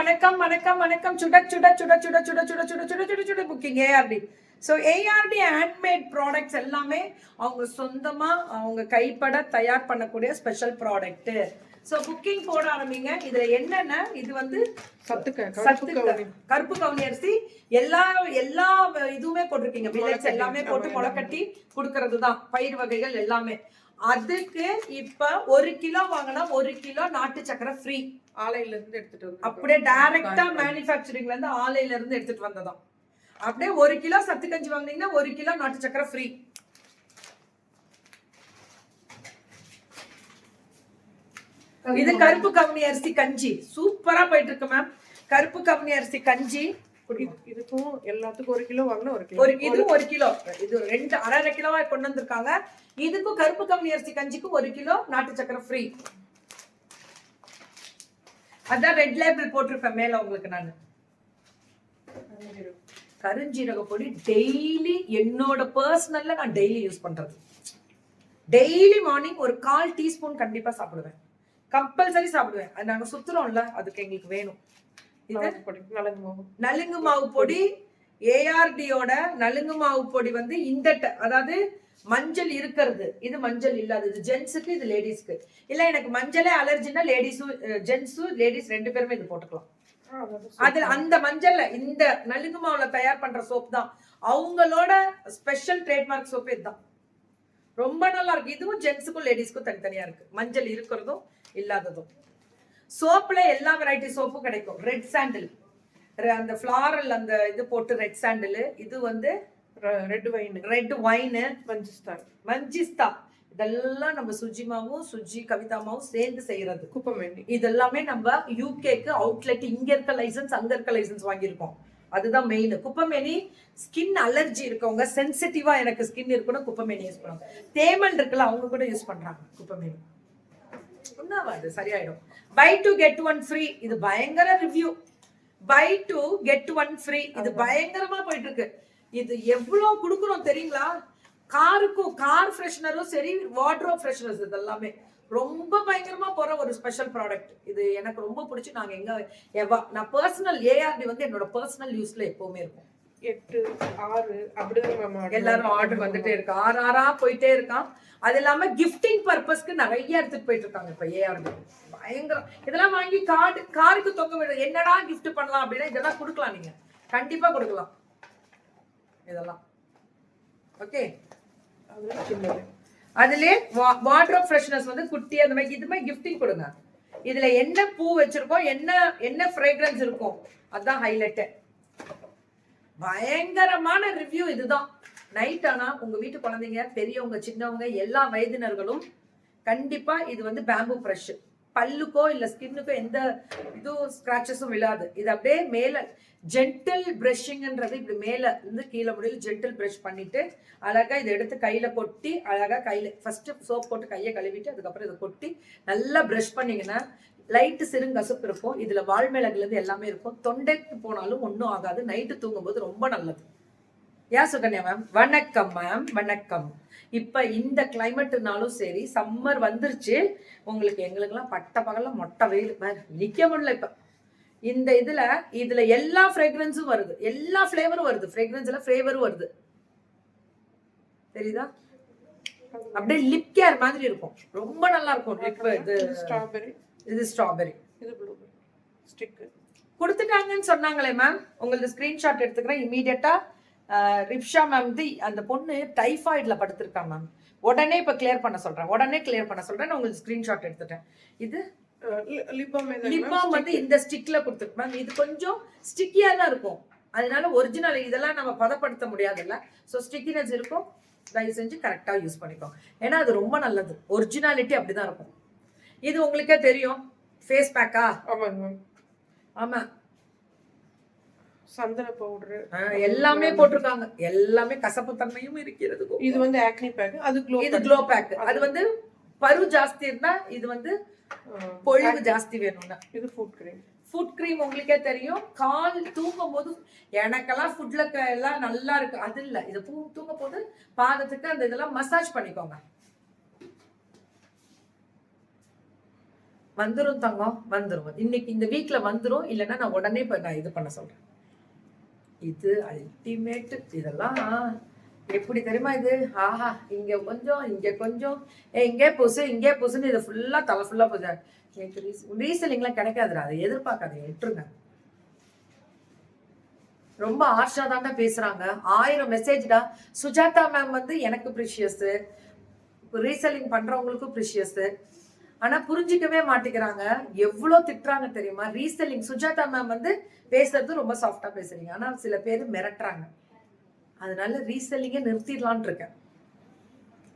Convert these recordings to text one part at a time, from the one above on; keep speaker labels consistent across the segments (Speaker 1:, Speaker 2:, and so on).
Speaker 1: வணக்கம் சுட booking ART. So ART handmade products எல்லாமே அவங்க சொந்தமா அவங்க கைப்பட தயார் பண்ணக்கூடிய ஸ்பெஷல் ப்ராடக்ட். ஸோ புக்கிங் போட ஆரம்பிங்க. இதுல என்னென்ன, இது வந்து கருப்பு கவுனி அரிசி எல்லா இதுவுமே போட்டிருக்கீங்க. மில்லட்ஸ் எல்லாமே போட்டு முளைக்கட்டி கொடுக்கறது தான் பயிர் வகைகள் எல்லாமே. அதுக்கு இப்ப 1 கிலோ வாங்கினா 1 கிலோ நாட்டு சக்கரை ஃப்ரீ.
Speaker 2: ஆலையில இருந்து எடுத்துட்டு
Speaker 1: அப்படியே டைரக்டா மேனுஃபேக்சரிங்ல இருந்து ஆலையில இருந்து எடுத்துட்டு வந்ததாம். அப்படியே 1 கிலோ சத்து கஞ்சி வாங்குனீங்கன்னா 1 கிலோ நாட்டு சக்கரை ஃப்ரீ. இது கருப்பு கவுனி அரிசி கஞ்சி சூப்பரா போயிட்டு இருக்கு மேம். கருப்பு கவுனி அரிசி கஞ்சி
Speaker 2: இதுக்கும் எல்லாத்துக்கும் 1 கிலோ வாங்கினா 1 கிலோ.
Speaker 1: இது 1 கிலோ, இது 2.5 கிலோவா கொண்டு வந்திருக்காங்க. இதுக்கும் கருப்பு கவுனி அரிசி கஞ்சிக்கும் 1 கிலோ நாட்டு சக்கரை ஃப்ரீ. அதான் ரெட் லேபிள் போட்டிருப்பேன் மேல உங்களுக்கு. நான் கருஞ்சீரக பொடி டெய்லி என்னோட பர்சனல்ல நான் டெய்லி யூஸ் பண்றது. டெய்லி மார்னிங் ஒரு 1/4 டீஸ்பூன் கண்டிப்பா சாப்பிடுவேன். கம்பல்சரி சாப்பிடுவேன். அது நாங்க சுத்துறோம்ல, அதுக்கு எங்களுக்கு வேணும். நலுங்கு மாவு பொடி, ஏஆர்டியோட நலுங்கு மாவு பொடி வந்து இந்த அதாவது மஞ்சள் இருக்கிறது. இது மஞ்சள் இல்லாதது ஜென்ஸுக்கு, இது லேடிஸ்க்கு. இல்ல எனக்கு மஞ்சளே அலர்ஜினா லேடிஸும் ஜென்ஸும் லேடிஸ் 2 பேருமே இது போட்டுக்கலாம். அது அந்த மஞ்சள்ல இந்த நலுங்கு மாவுல தயார் பண்ற சோப் தான் அவங்களோட ஸ்பெஷல் ட்ரேட்மார்க் சோப். இதுதான் ரொம்ப நல்லா இருக்கு. இதுவும் ஜென்ஸுக்கும் லேடிஸ்க்கும் தனித்தனியா இருக்கு. மஞ்சள் இருக்கிறதும் இல்லாததும். சோப்ல எல்லா வெரைட்டி சோப்பும் கிடைக்கும். ரெட் சாண்டில், அந்த ஃபிளாரல் அந்த இது போட்டு ரெட் சாண்டில். இது வந்து ரெட் வைன், மஞ்சிஸ்தா. இதெல்லாம் நம்ம சுஜிமாவும் சுஜி கவிதாமாவும் சேர்ந்து செய்யறது.
Speaker 2: குப்பமேனி.
Speaker 1: இதெல்லாமே நம்ம யூகேக்கு அவுட்லெட், இங்க இருக்க லைசன்ஸ் அங்க இருக்க லைசன்ஸ் வாங்கியிருக்கோம். அதுதான் மெயின். குப்பமேனி ஸ்கின் அலர்ஜி இருக்கவங்க, சென்சிட்டிவா எனக்கு ஸ்கின் இருக்குன்னு குப்பமேனி யூஸ் பண்ணுவாங்க. தேமல் இருக்குல்ல, அவங்க கூட யூஸ் பண்றாங்க குப்பமேனி. ஒன்னாவது சரியாயிடும். buy 2 get 1 free. இது பயங்கர ரிவ்யூ. buy 2 get 1 free. இது பயங்கரமா போயிட்டு இருக்கு. இது எவ்வளவு கொடுக்குறோம் தெரியுங்களா? காருக்கும், கார் ஃப்ரெஷ்னரும் சரி, வார்ட்ரோப் ஃப்ரெஷ்னர்ஸ், இதெல்லாமே ரொம்ப பயங்கரமா போற ஒரு ஸ்பெஷல் ப்ராடக்ட். இது எனக்கு ரொம்ப பிடிச்சி. நாங்க நான் பர்சனல் ஏஆர்டி வந்து என்னோட பர்சனல் யூஸ்ல எப்பவுமே இருக்கும்.
Speaker 2: 8, 6 அப்படிதான்
Speaker 1: எல்லாரும் ஆர்டர் வந்துட்டே இருக்கு. 6 போயிட்டே இருக்கான். அது இல்லாம கிஃப்டிங் பர்பஸ்க்கு நிறைய எடுத்துட்டு போயிட்டு இருக்காங்க இப்ப ஏஆர்டி. பயங்கரம். இதெல்லாம் வாங்கி காருக்கு தொங்க விட என்னடா கிஃப்ட் பண்ணலாம் அப்படின்னா இதெல்லாம் கொடுக்கலாம். நீங்க கண்டிப்பா கொடுக்கலாம் இதெல்லாம். ஓகே, அதுலயே வார்ட்ரோப் ஃப்ரெஷ்னஸ் வந்து குட்டி அந்த மாதிரி இது மாதிரி கிஃப்டிங் கொடுங்க. இதுல என்ன பூ வச்சிருக்கோம், என்ன ஃப்ரேக்ரன்ஸ் இருக்கும், அதான் ஹைலைட். பயங்கரமான ரிவ்யூ இதுதான். நைட் ஆனா உங்க வீட்டு குழந்தைங்க, பெரியவங்க, சின்னவங்க, எல்லா வயதினர்களும் கண்டிப்பா இது வந்து பேம்பு ப்ரஷ். பல்லுக்கோ இல்ல ஸ்கின்னுக்கோ எந்த இதுவும் ஸ்கிராச்சஸும் விழாது. இது அப்படியே மேல ஜென்டில் பிரஷிங்ன்றது இப்படி மேல இருந்து கீழே முடியல ஜென்டில் பிரஷ் பண்ணிட்டு அழகா இதை எடுத்து கையில கொட்டி அழகா கையில ஃபர்ஸ்ட் சோப் போட்டு கையை கழுவிட்டு அதுக்கப்புறம் இதை கொட்டி நல்லா பிரஷ் பண்ணீங்கன்னா லைட்டு சிறுங்கசப்பு இருக்கும். இதுல வால்மிளகுல இருந்து எல்லாமே இருக்கும். தொண்டைக்கு போனாலும் ஒன்றும் ஆகாது. நைட்டு தூங்கும் போது ரொம்ப நல்லது. யா சுகன்யா மேம், வணக்கம் மேம், வணக்கம். இப்ப இந்த கிளைமேட்னாலும் சரி, சம்மர் வந்துருச்சு உங்களுக்கு. எங்களுக்குலாம் பட்ட பகல்ல மொட்டை வெயில் நிக்க முடியல. இப்ப இந்த இதுல எல்லா ஃப்ரேக்ரன்ஸும் வருது, எல்லா ஃபிளேவரும் வருது. ஃப்ரேக்ரன்ஸ்ல ஃபிளேவரும் வருது, தெரியுதா? அப்படியே லிப் கேர் மாதிரி இருக்கும். ரொம்ப நல்லா இருக்கும். இது ஸ்ட்ராபெரி,
Speaker 2: இது ப்ளூபெரி ஸ்டிக்
Speaker 1: கொடுத்துட்டாங்கன்னு சொன்னாங்களே மேம். உங்களுக்கு ஸ்கிரீன்ஷாட் எடுத்துக்கிறேன் இமீடியட்டா. ரிப்ஷா மேம் வந்து அந்த பொண்ணு டைஃபாய்ட்ல படுத்திருக்கா மேம். உடனே இப்ப கிளியர் பண்ண சொல்றேன், உங்களுக்கு ஸ்கிரீன்ஷாட் எடுத்துட்டேன். இது லிப்பாம் வந்து இந்த ஸ்டிக்ல கொடுத்துருக்கு மேம். இது கொஞ்சம் ஸ்டிக்கியா தான் இருக்கும். அதனால ஒரிஜினல் இதெல்லாம் நம்ம பதப்படுத்த முடியாதுல்ல. ஸோ ஸ்டிக்கினஸ் இருக்கும். தயவு செஞ்சு கரெக்டா யூஸ் பண்ணிக்கோங்க. ஏன்னா அது ரொம்ப நல்லது. ஒரிஜினாலிட்டி அப்படிதான் இருக்கும். இது உங்களுக்கே தெரியும். ஃபேஸ் பேக்கா? ஆமா,
Speaker 2: சந்தன பவுடர்
Speaker 1: எல்லாமே போட்டிருக்காங்க. எல்லாமே கசப்பு தன்மையும் இருக்கிறது.
Speaker 2: இது வந்து ஆக்னி பேக், அது
Speaker 1: க்ளோ பேக். அது வந்து பரு ஜாஸ்தி இருந்தா, இது வந்து பொழிவு ஜாஸ்தி வேணும்னா
Speaker 2: இது
Speaker 1: ஃபுட் கிரீம் உங்களுக்கே தெரியும். கால் தூங்கும் போது எனக்கெல்லாம் ஃபுட்ல எல்லாம் நல்லா இருக்கு. அது இல்ல, இது தூங்கும் போது பாதத்துக்கு அந்த இதெல்லாம் மசாஜ் பண்ணிக்கோங்க. வந்துரும் தங்கம், வந்துரும். இன்னைக்கு இந்த வீக்ல வந்துரும். இல்லைன்னா நான் உடனே இப்ப நான் இது பண்ண சொல்றேன். இது அல்டிமேட். இதெல்லாம் எப்படி தெரியுமா இது? ஆஹா, இங்க கொஞ்சம் இங்க கொஞ்சம், இங்கே புசுன்னு இதை ஃபுல்லா தலை ஃபுல்லா பூசு. எனக்கு ரீசெல்லிங்லாம் கிடைக்காதுடா, அதை எதிர்பார்க்காதீங்க, விட்டுருங்க. ரொம்ப ஆர்ஷா தாண்டா பேசுறாங்க. 1000 மெசேஜ்டா. சுஜாதா மேம் வந்து எனக்கு ப்ரிஷியஸ், ரீசெல்லிங் பண்றவங்களுக்கும் ப்ரிஷியஸ். ஆனா புரிஞ்சிக்கவே மாட்டேங்கிறாங்க. எவ்வளவு திட்டுறாங்க தெரியுமா? ரீசெல்லிங் சுஜாதா மேம் வந்து பேசுறது ரொம்ப சாஃப்டா பேசுறீங்க, ஆனா சில பேர் மிரட்டுறாங்க. அதனால ரீசெல்லிங்க நிறுத்திடலான் இருக்கேன்.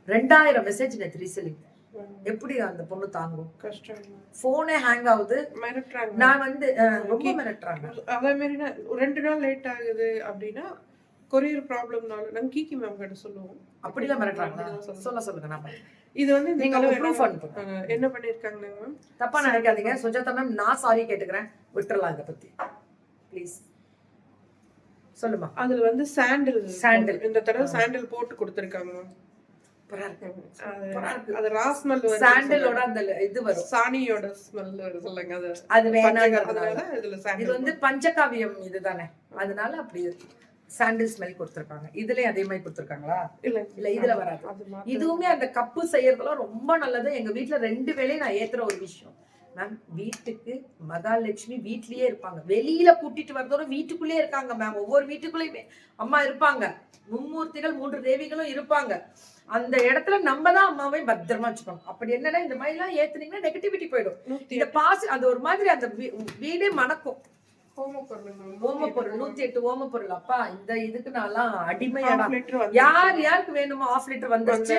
Speaker 1: 2000 மெசேஜ் நேற்று ரீசெல்லிங். எப்படி அந்த பொண்ணு தாங்கும்?
Speaker 2: கஷ்டம்.
Speaker 1: போனே ஹேங் ஆகுது,
Speaker 2: மிரட்டுறாங்க.
Speaker 1: நான் வந்து ரொம்ப மிரட்டுறாங்க.
Speaker 2: அதே மாதிரி 2 நாள் லேட் ஆகுது அப்படின்னா கொரியர் ப்ராப்ளம்னால நாங்க கீகி மேம் கிட்ட சொல்லுவோம்.
Speaker 1: அப்படிலாம் மிரட்டுறாங்களா? சொல்லுங்க. நான்
Speaker 2: இது வந்து
Speaker 1: நீங்க ப்ரூஃப் அனுப்புங்க.
Speaker 2: என்ன பண்ணிருக்காங்க மேம்?
Speaker 1: தப்பா நினைக்காதீங்க சுஜாதா மேம், நான் சாரி கேட்டுக்கிறேன், விட்டுறலாம் இதை பத்தி ப்ளீஸ். சொல்லுமா.
Speaker 2: அதுல வந்து சாண்டில் இந்த தடவை சாண்டில் போட்டு கொடுத்திருக்காங்க. அது ரா ஸ்மெல் வருது,
Speaker 1: சாண்டலோட அந்த இது வரும்,
Speaker 2: சாணியோட ஸ்மெல் வருது சொல்லுங்க.
Speaker 1: அது வேணாம்.
Speaker 2: இதுல
Speaker 1: இது வந்து பஞ்சகாவியம் இதுதானே, அதனால அப்படி சாண்டில் ஸ்மெல் கொடுத்திருக்காங்க. இதுலயும் அதே மாதிரி கொடுத்திருக்காங்களா? இல்ல இதுல வராது. இதுவுமே அந்த கப்பு செய்யறதுலாம் ரொம்ப நல்லது. எங்க வீட்டுல 2 வேளையும் நான் ஏத்துற ஒரு விஷயம் மேம். வீட்டுக்கு மகாலட்சுமி வீட்லயே இருப்பாங்க, வெளியில கூட்டிட்டு வரதோட வீட்டுக்குள்ளே இருக்காங்க மேம். ஒவ்வொரு வீட்டுக்குள்ளேயுமே அம்மா இருப்பாங்க, மும்மூர்த்திகள் 3 தேவிகளும் இருப்பாங்க. அந்த இடத்துல நம்ம தான் அம்மாவை பத்திரமா வச்சுக்கணும். அப்படி என்னன்னா இந்த மாதிரி எல்லாம் ஏத்துனீங்கன்னா நெகட்டிவிட்டி போயிடும். இந்த பாசி அந்த ஒரு மாதிரி அந்த வீடே மணக்கும். ஓம பொருள் 108 ஓம பொருள். அப்பா இந்த இதுக்கு நான் அடிமையாடா. யாருக்கு வேணுமோ ½ லிட்டர் வந்துருச்சு.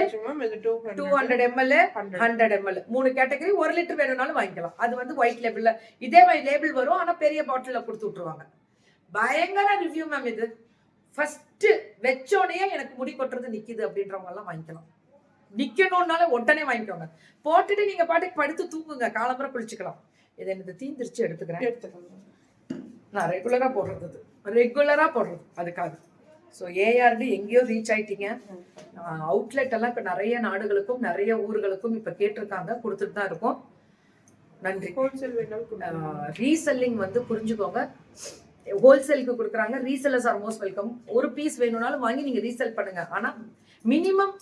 Speaker 1: 200 ml 100 ml 3 கேட்டகரி. 1 லிட்டர் வேணும்னாலும் வாங்கிக்கலாம். அது வந்து ஒயிட் லேபிள்ல இதே மாதிரி லேபிள் வரும், ஆனா பெரிய பாட்டில கொடுத்து விட்டுருவாங்க. பயங்கர ரிவ்யூ மேம். இது ஃபர்ஸ்ட் வெச்சோடனே எனக்கு முடி கொட்டுறது நிக்குது அப்படின்றவங்க எல்லாம் வாங்கிக்கலாம். நிக்கணும்னால உடனே வாங்கிக்கோங்க. போட்டுட்டு நீங்க பாட்டுக்கு படுத்து தூங்குங்க, காலம்பரம் குளிச்சுக்கலாம். இதை எனக்கு தீந்துருச்சு எடுத்துக்கிறேன். நான் ரெகுலரா போடுறது அதுக்காக. ஸோ ஏஆர்டி எங்கேயோ ரீச் ஆயிட்டீங்க. அவுட்லெட் எல்லாம் இப்போ நிறைய நாடுகளுக்கும் நிறைய ஊர்களுக்கும் இப்போ கேட்டிருக்காங்க, கொடுத்துட்டு தான் இருக்கோம். நன்றி. ரீசெல்லிங் வந்து புரிஞ்சுக்கோங்க. ஹோல்சேலுக்கு கொடுக்குறாங்க, ரீசெல்லர்ஸ் ஆர் மோஸ்ட் வெல்கம். ஒரு பீஸ் வேணும்னாலும் வாங்கி நீங்க ரீசெல் பண்ணுங்க. ஆனா மினிமம்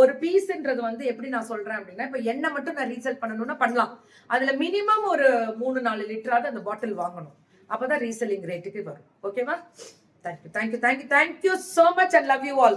Speaker 1: ஒரு பீஸ்ன்றது வந்து எப்படி நான் சொல்றேன் அப்படின்னா, இப்ப எண்ணெய் மட்டும் நான் ரீசெல் பண்ணணும்னா பண்ணலாம். அதுல மினிமம் ஒரு 3-4 லிட்டராவது அந்த பாட்டில் வாங்கணும். அப்பதான் ரீசெல்லிங் ரேட்டுக்கு வரும். ஓகேவா? Thank you so much and love you all.